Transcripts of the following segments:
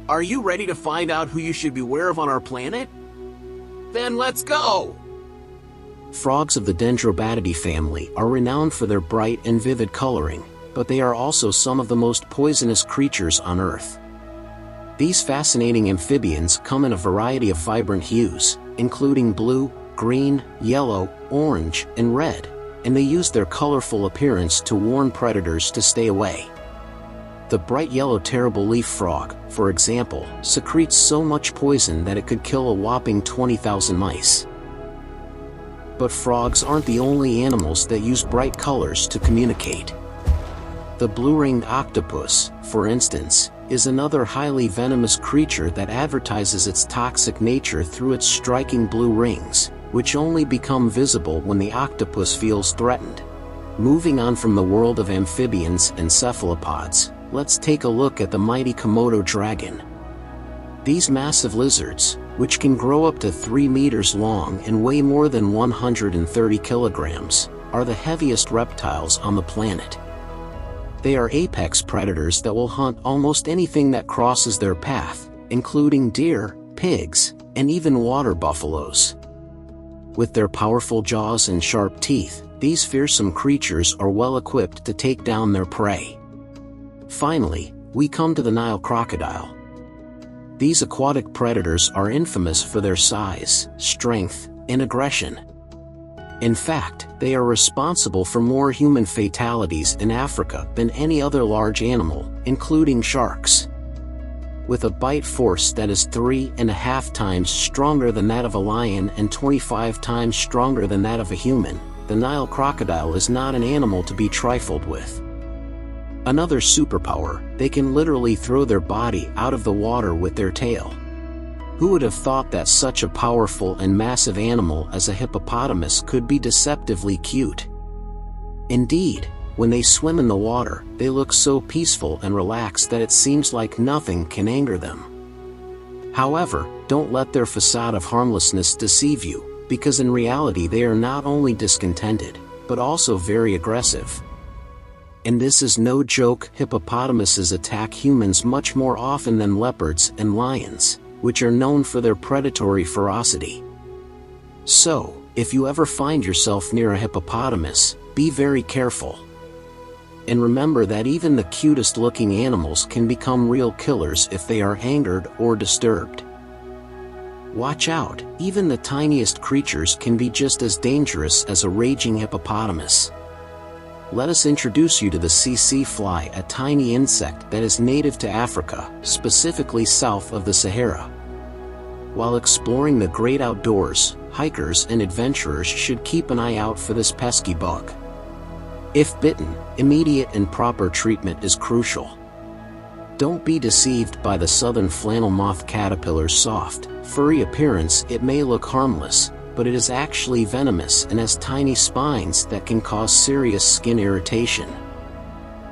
Are you ready to find out who you should beware of on our planet? Then let's go! Frogs of the Dendrobatidae family are renowned for their bright and vivid coloring, but they are also some of the most poisonous creatures on Earth. These fascinating amphibians come in a variety of vibrant hues, including blue, green, yellow, orange, and red, and they use their colorful appearance to warn predators to stay away. The bright yellow terrible leaf frog, for example, secretes so much poison that it could kill a whopping 20,000 mice. But frogs aren't the only animals that use bright colors to communicate. The blue-ringed octopus, for instance, is another highly venomous creature that advertises its toxic nature through its striking blue rings, which only become visible when the octopus feels threatened. Moving on from the world of amphibians and cephalopods, let's take a look at the mighty Komodo dragon. These massive lizards, which can grow up to 3 meters long and weigh more than 130 kilograms, are the heaviest reptiles on the planet. They are apex predators that will hunt almost anything that crosses their path, including deer, pigs, and even water buffaloes. With their powerful jaws and sharp teeth, these fearsome creatures are well equipped to take down their prey. Finally, we come to the Nile crocodile. These aquatic predators are infamous for their size, strength, and aggression. In fact, they are responsible for more human fatalities in Africa than any other large animal, including sharks. With a bite force that is 3.5 times stronger than that of a lion and 25 times stronger than that of a human, the Nile crocodile is not an animal to be trifled with. Another superpower, they can literally throw their body out of the water with their tail. Who would have thought that such a powerful and massive animal as a hippopotamus could be deceptively cute? Indeed, when they swim in the water, they look so peaceful and relaxed that it seems like nothing can anger them. However, don't let their facade of harmlessness deceive you, because in reality they are not only discontented, but also very aggressive. And this is no joke, hippopotamuses attack humans much more often than leopards and lions, which are known for their predatory ferocity. So, if you ever find yourself near a hippopotamus, be very careful. And remember that even the cutest looking animals can become real killers if they are angered or disturbed. Watch out, even the tiniest creatures can be just as dangerous as a raging hippopotamus. Let us introduce you to the tsetse fly, a tiny insect that is native to Africa, specifically south of the Sahara. While exploring the great outdoors, hikers and adventurers should keep an eye out for this pesky bug. If bitten, immediate and proper treatment is crucial. Don't be deceived by the southern flannel moth caterpillar's soft, furry appearance. It may look harmless, but it is actually venomous and has tiny spines that can cause serious skin irritation.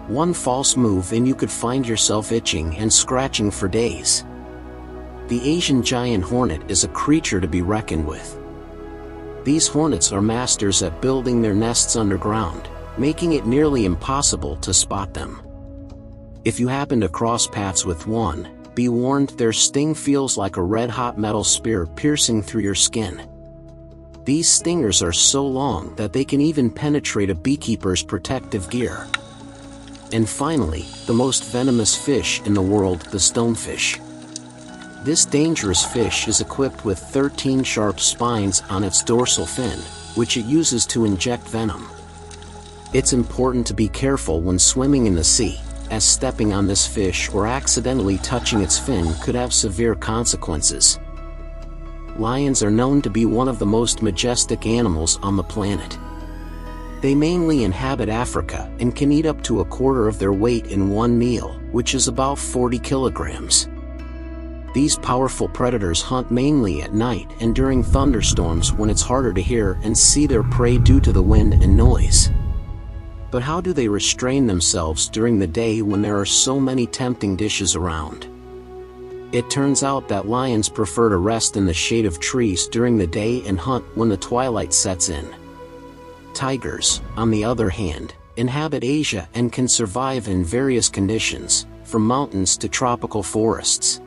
One false move and you could find yourself itching and scratching for days. The Asian giant hornet is a creature to be reckoned with. These hornets are masters at building their nests underground, making it nearly impossible to spot them. If you happen to cross paths with one, be warned, their sting feels like a red-hot metal spear piercing through your skin. These stingers are so long that they can even penetrate a beekeeper's protective gear. And finally, the most venomous fish in the world, the stonefish. This dangerous fish is equipped with 13 sharp spines on its dorsal fin, which it uses to inject venom. It's important to be careful when swimming in the sea, as stepping on this fish or accidentally touching its fin could have severe consequences. Lions are known to be one of the most majestic animals on the planet. They mainly inhabit Africa and can eat up to a quarter of their weight in one meal, which is about 40 kilograms. These powerful predators hunt mainly at night and during thunderstorms when it's harder to hear and see their prey due to the wind and noise. But how do they restrain themselves during the day when there are so many tempting dishes around? It turns out that lions prefer to rest in the shade of trees during the day and hunt when the twilight sets in. Tigers, on the other hand, inhabit Asia and can survive in various conditions, from mountains to tropical forests.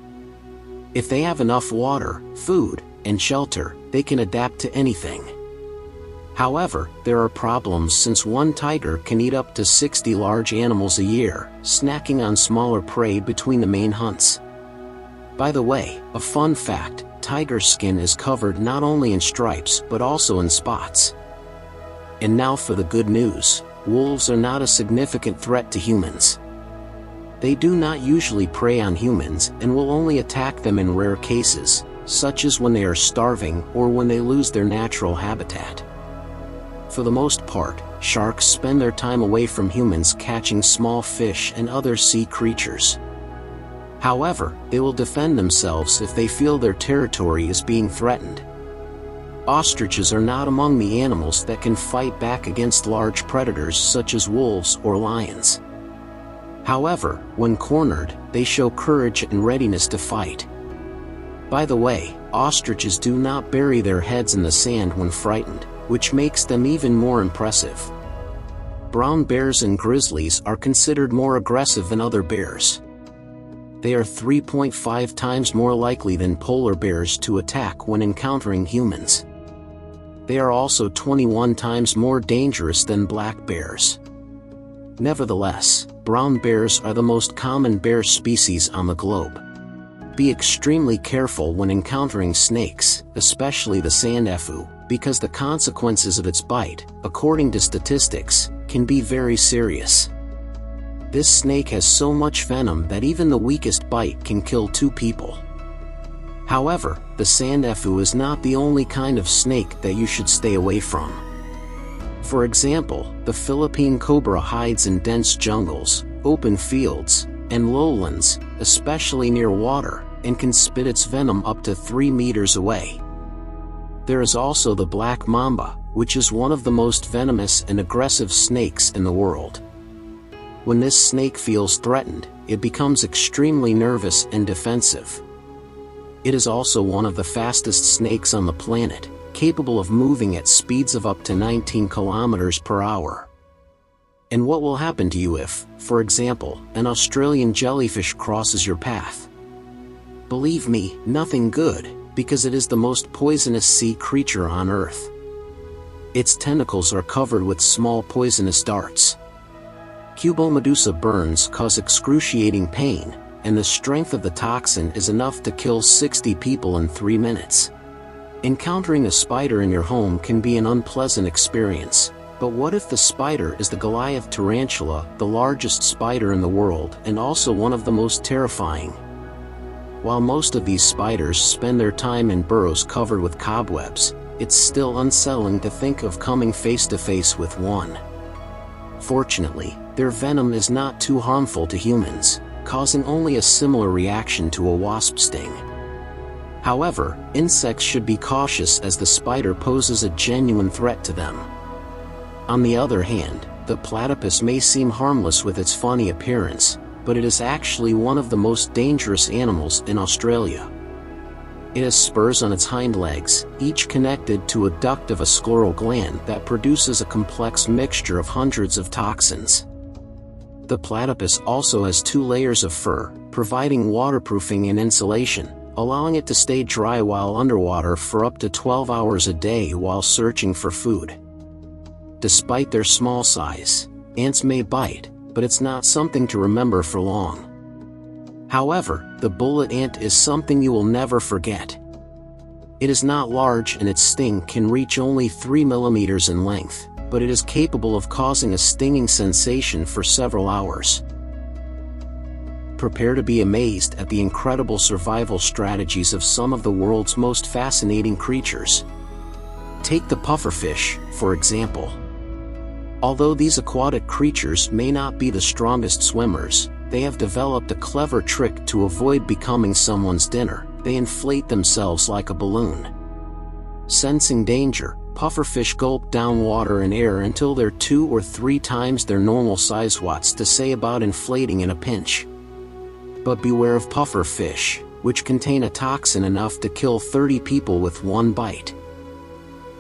If they have enough water, food, and shelter, they can adapt to anything. However, there are problems since one tiger can eat up to 60 large animals a year, snacking on smaller prey between the main hunts. By the way, a fun fact, tiger skin is covered not only in stripes but also in spots. And now for the good news, wolves are not a significant threat to humans. They do not usually prey on humans and will only attack them in rare cases, such as when they are starving or when they lose their natural habitat. For the most part, sharks spend their time away from humans catching small fish and other sea creatures. However, they will defend themselves if they feel their territory is being threatened. Ostriches are not among the animals that can fight back against large predators such as wolves or lions. However, when cornered, they show courage and readiness to fight. By the way, ostriches do not bury their heads in the sand when frightened, which makes them even more impressive. Brown bears and grizzlies are considered more aggressive than other bears. They are 3.5 times more likely than polar bears to attack when encountering humans. They are also 21 times more dangerous than black bears. Nevertheless, brown bears are the most common bear species on the globe. Be extremely careful when encountering snakes, especially the sandeffu, because the consequences of its bite, according to statistics, can be very serious. This snake has so much venom that even the weakest bite can kill 2 people. However, the sandeffu is not the only kind of snake that you should stay away from. For example, the Philippine cobra hides in dense jungles, open fields, and lowlands, especially near water, and can spit its venom up to 3 meters away. There is also the black mamba, which is one of the most venomous and aggressive snakes in the world. When this snake feels threatened, it becomes extremely nervous and defensive. It is also one of the fastest snakes on the planet, capable of moving at speeds of up to 19 kilometers per hour. And what will happen to you if, for example, an Australian jellyfish crosses your path? Believe me, nothing good, because it is the most poisonous sea creature on Earth. Its tentacles are covered with small poisonous darts. Cubomedusa burns cause excruciating pain, and the strength of the toxin is enough to kill 60 people in 3 minutes. Encountering a spider in your home can be an unpleasant experience, but what if the spider is the Goliath tarantula, the largest spider in the world and also one of the most terrifying? While most of these spiders spend their time in burrows covered with cobwebs, it's still unsettling to think of coming face to face with one. Fortunately, their venom is not too harmful to humans, causing only a similar reaction to a wasp sting. However, insects should be cautious as the spider poses a genuine threat to them. On the other hand, the platypus may seem harmless with its funny appearance, but it is actually one of the most dangerous animals in Australia. It has spurs on its hind legs, each connected to a duct of a scleral gland that produces a complex mixture of hundreds of toxins. The platypus also has 2 layers of fur, providing waterproofing and insulation, allowing it to stay dry while underwater for up to 12 hours a day while searching for food. Despite their small size, ants may bite, but it's not something to remember for long. However, the bullet ant is something you will never forget. It is not large and its sting can reach only 3 millimeters in length, but it is capable of causing a stinging sensation for several hours. Prepare to be amazed at the incredible survival strategies of some of the world's most fascinating creatures. Take the pufferfish, for example. Although these aquatic creatures may not be the strongest swimmers, they have developed a clever trick to avoid becoming someone's dinner. They inflate themselves like a balloon. Sensing danger, pufferfish gulp down water and air until they're 2 or 3 times their normal size. What's to say about inflating in a pinch? But beware of pufferfish, which contain a toxin enough to kill 30 people with 1 bite.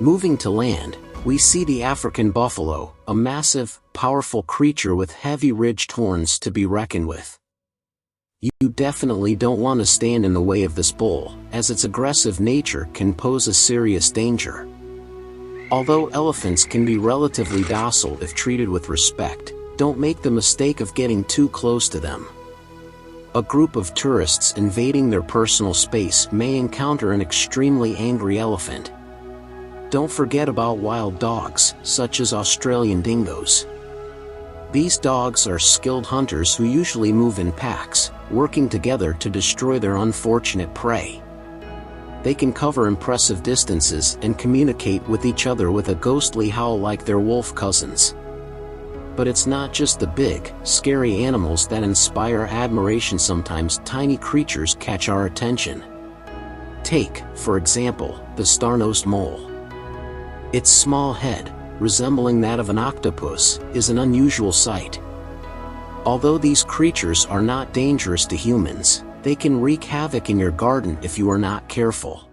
Moving to land, we see the African buffalo, a massive, powerful creature with heavy ridged horns to be reckoned with. You definitely don't want to stand in the way of this bull, as its aggressive nature can pose a serious danger. Although elephants can be relatively docile if treated with respect, don't make the mistake of getting too close to them. A group of tourists invading their personal space may encounter an extremely angry elephant. Don't forget about wild dogs, such as Australian dingoes. These dogs are skilled hunters who usually move in packs, working together to destroy their unfortunate prey. They can cover impressive distances and communicate with each other with a ghostly howl like their wolf cousins. But it's not just the big, scary animals that inspire admiration. Sometimes tiny creatures catch our attention. Take, for example, the star-nosed mole. Its small head, resembling that of an octopus, is an unusual sight. Although these creatures are not dangerous to humans, they can wreak havoc in your garden if you are not careful.